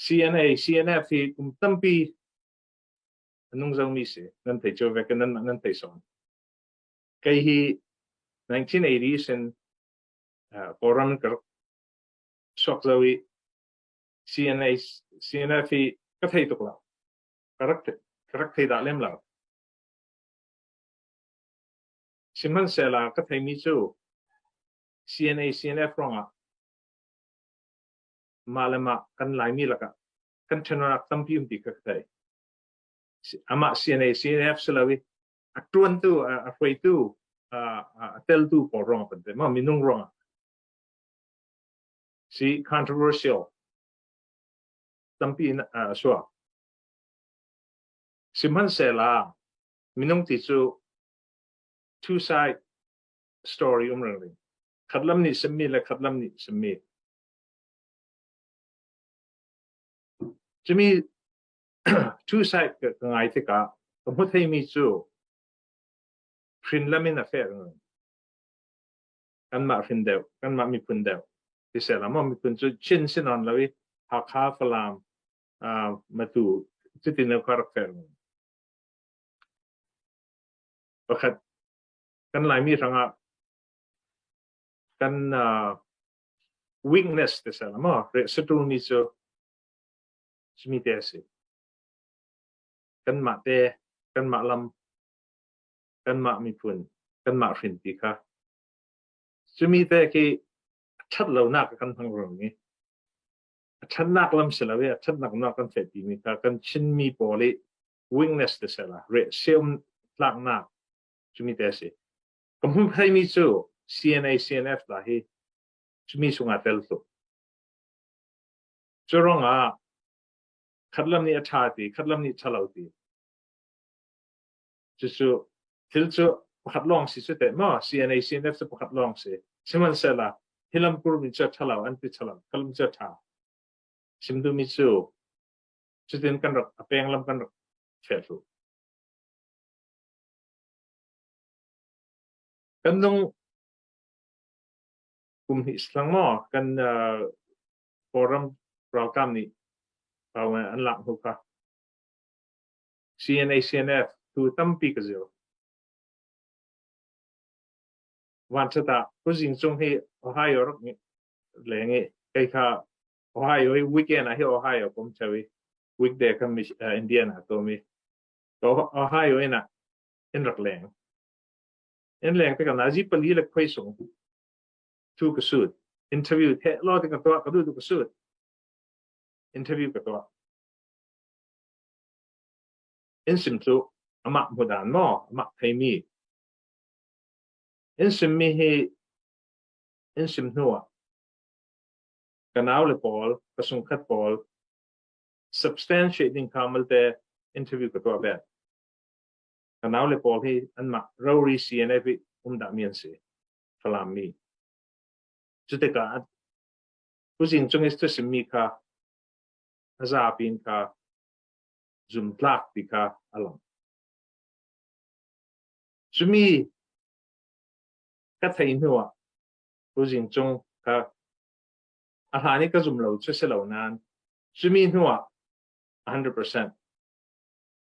CNF thì cũng tâm pi nung dâu mi se nan thầy cho về cái nan thầy son cái hi 1980s and forum cái shock zoe CNF thì cái thầy tục nào correct thầy đã làm nào simhan sẽ là cái thầy mi chu CNF wrong à mà là mà căn lại mi là kan channel tâm pi thì cái thầy ama CNF selawi atuan tu afway tu tel tu po wrong pente ma minung wrong si controversial tampi so simhan sela minung ti chu two side story umrang khadlam ni semmi la khadlam ni semmi chimi two side ka ngai te ka mo thei mi chu prin lamin affair kan ma prin deu kan ma mi pun deu ti se la ma mi pun chu chin sin on lawi ha kha falam ma tu chu tin no karakter pakhat kan lai mi ranga kan weakness ti se la ma re setru mi chu chimi te se kan ma te kan ma lam kan ma mi pun kan ma prin ti kha chumi te ki chat lo na kan thang rong ni chat nak lam se la we chat nak na kan fe ti mi kha kan chin mi poli weakness te se la re seum lak na chumi te se kam hum phai mi chu CNF la hi chumi sunga tel tu choronga khadlam ni atha ti khadlam ni chalau ti chu thil chu pakhat long si chu te ma CNF se pakhat long se siman se la hilam kur mi cha chalau an ti chalau kalam cha tha simdu mi chu chutin kan rak apeng lam kan rak fe tu kan nong kum hi islang mo kan forum program ni pawan an lak hu ka CNF tu tampi ka zero wan chata ko jing chung hi Ohio rak ni lengi kai kha Ohio weekend a hi Ohio kom chawi weekday kam Indiana to mi to Ohio ina in rak leng in leng ka na ji pali lek phai sung tu ka sud interview the lo te ka to ka du ka sud interview ka to in sim chu ama mudan mo ama thai mi in sim mi hi in sim nuwa kanaw le pol kasung khat pol substantiating kamal te interview ka to ba kanaw le pol hi an ma rori CNF da mian se falam mi chute ka kuzin chung is to sim mi ka azapin ka Zumh plak di ka alam chumi ka thai nuwa kuzin chung ka ahani ka Zumh lo chu se lo nan chumi nuwa 100%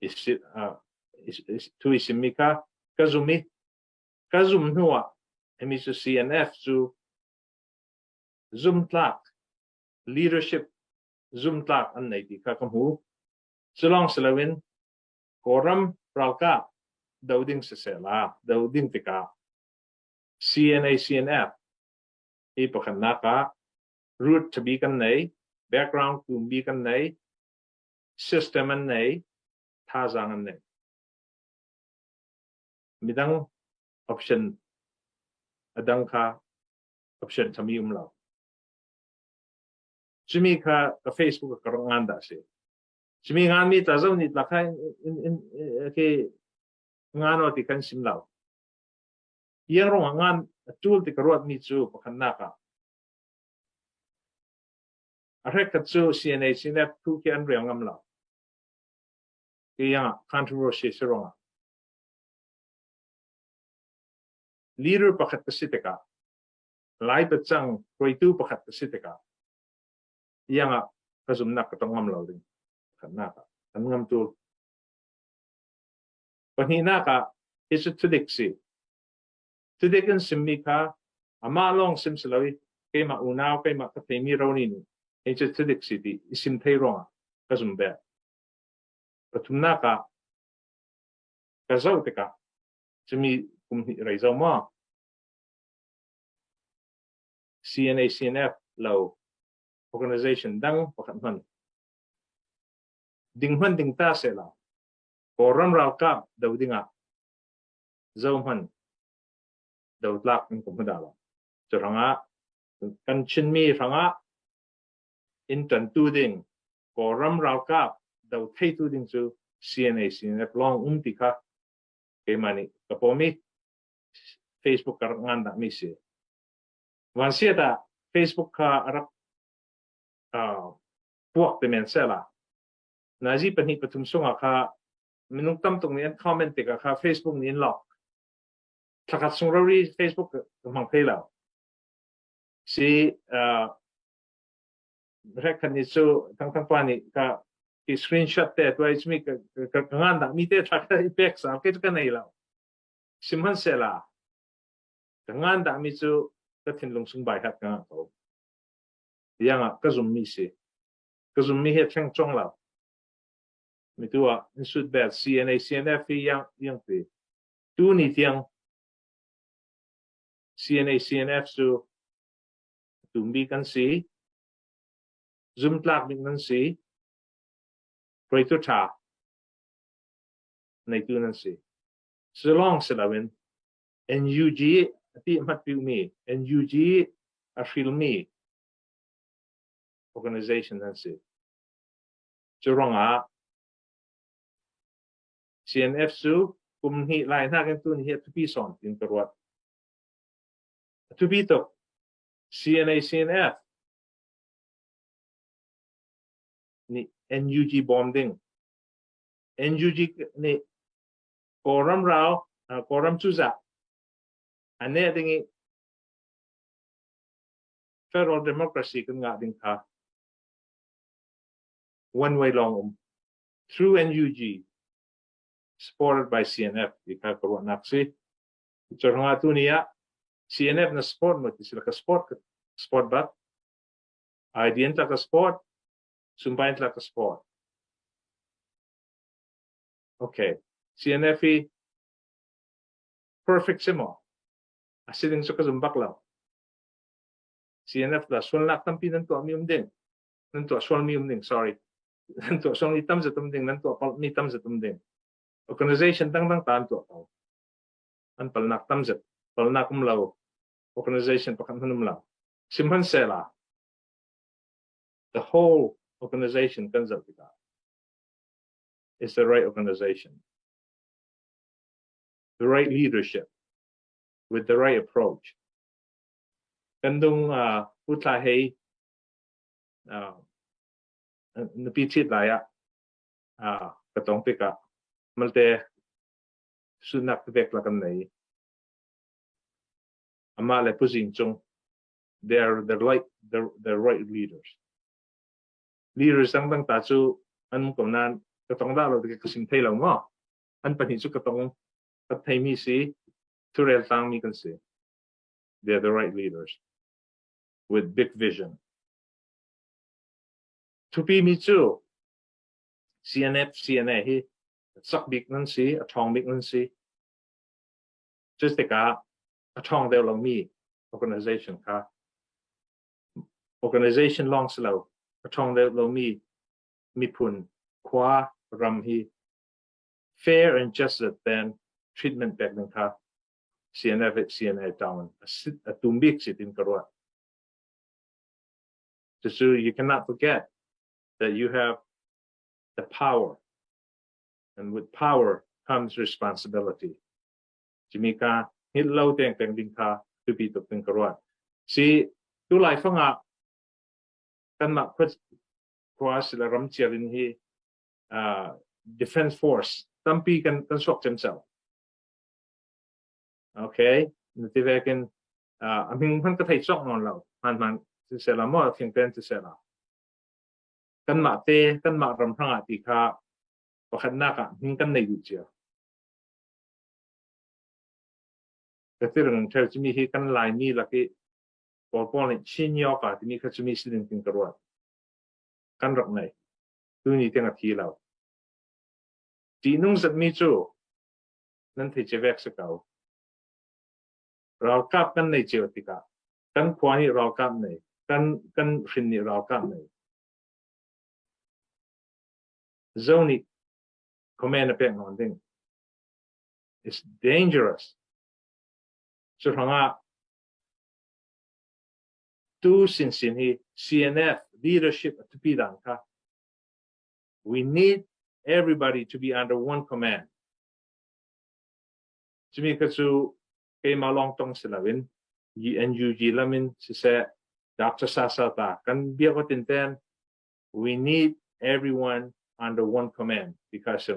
is tu isimi ka Zumh nuwa emi chu CNF chu Zumh plak leadership Zumh plak an nei di ka kam hu Selong selawin koram pralka dauding sesela dauding tika CNF ipakan naka root to be kan nei background to be kan nei system an nei thazang an nei midang option adang ka option thami umlaw chimi ka Facebook ka ronganda se chimi ngan mi ta zau ni la khai in ke ngano ti kan sim law yang rong ngan tool ti karot mi chu pakhan na ka arek ka chu CNF tu ke an riang ngam law ke yang controversy serong leader pakhat ka siteka lai pa chang koi tu pakhat ka siteka yang ka zum nak ka tong ngam lo ding kan na ka kan ngam tu pani na ka is tudik si tudik kan simmi ka ama long sim selawi ke ma unaw ke ma ka temi roni ni is tudik si di isim thei ronga ka zum be patum na ka zau te ka chimi kum rai zau ma CNF lo organization dang pakat man ding man ding ta se la ko ram rao ka dau dinga zau man dau tlak ng kum da la choranga kan chin mi ranga in tan tu ding ko ram rao ka dau thei tu ding chu CNF long ti ka ke mani ka pomi Facebook kar ngan da mi se wan sia da Facebook ka arak puak te men sela naji pani patum sunga ka minung tam tung ni comment te ka Facebook ni lock thakat sung ri Facebook mang phei lao si rekan ni so tang pani ka ki screenshot te to is mi ka ngan da mi te thak ipek sa ke ka nei lao simhan sela ngan da mi chu ka thin lung sung bai hat ka to yang ka zum mi se ka zum mi he thang chong lao mi tua in sud bet CNF yang pe tu ni tiang CNF su tumbi kan si Zumh tlak mi kan si pray to ta nei tu nan si so long selawin NUG ati mat pi mi NUG a film mi organization nan si churanga CNF su kum hi lai na kan tu ni he to be son in karwat to be to CNF ni NUG bombing NUG ni koram rao koram chuza ane dingi federal democracy kan nga ding ka one way long through NUG supported by CNF ika karwat naksi choranga tu niya CNF na sport mo sila ka sport ba IDN ta ka sport sumpain ta ka sport okay CNF perfect simo asiding sa kazumbak lao CNF la swal nak tampi nanto amiyum ding nanto swal miyum ding sorry nanto swal itam sa tumding nanto pal nitam sa tumding organization tang tanto an pal nak tamzat pal nak umlaw organization pakan manumlaw simhan sela the whole organization comes up with that is the right organization the right leadership with the right approach kandung utla hey napitit laya katong pika malte sunak vek lakan nei amale pusin chung they're right leaders ang ta chu an ko nan katong da lo ke kasim thai lo mo an pani chu katong kat thai mi si turel tang mi kan se they're the right leaders with big vision to be mi chu CNF CNA hi sak big nan si a thong big nan si just the ka a thong de lo mi organization ka organization long slow a thong de lo mi pun kwa ram hi fair and just then treatment back ng ka CNA down a tumbik sit in karwa so you cannot forget that you have the power and with power comes responsibility jimika hillo teng ding ka to be to ting karwa si tu lai fanga kan ma kwat kwa sila ram chiarin hi defense force tampi kan construct himself okay nativekin aming han ka thai chok non lo man se la mo thing pen se la kan ma te kan ma ram hanga ti kha pakhat na ka hing kan nei chia ka tirang thel chimi hi kan lai ni la ki por ni chin yo ka ti ni kha chimi silin tin karwa kan rak nei tu ni tenga thi lao ti nung zat mi chu nan thei che vek sa kau rau kap kan nei che ti ka kan khwa ni rau kap nei kan hrin ni rau kap nei zoni command a pek ngon ding is dangerous so hanga tu sin hi CNF leadership to be dang ka we need everybody to be under one command chimi ka chu ke ma long tong silawin NUG lamin si se Dr. Sasata kan bia ko tinten we need everyone under one command because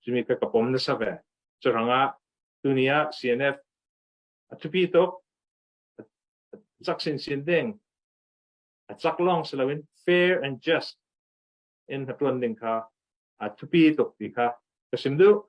chimi ka kapom na sabe so hanga dunia CNF atupito zaksin sinding at saklong silawin fair and just in hatuan din ka atupito di ka kasimdu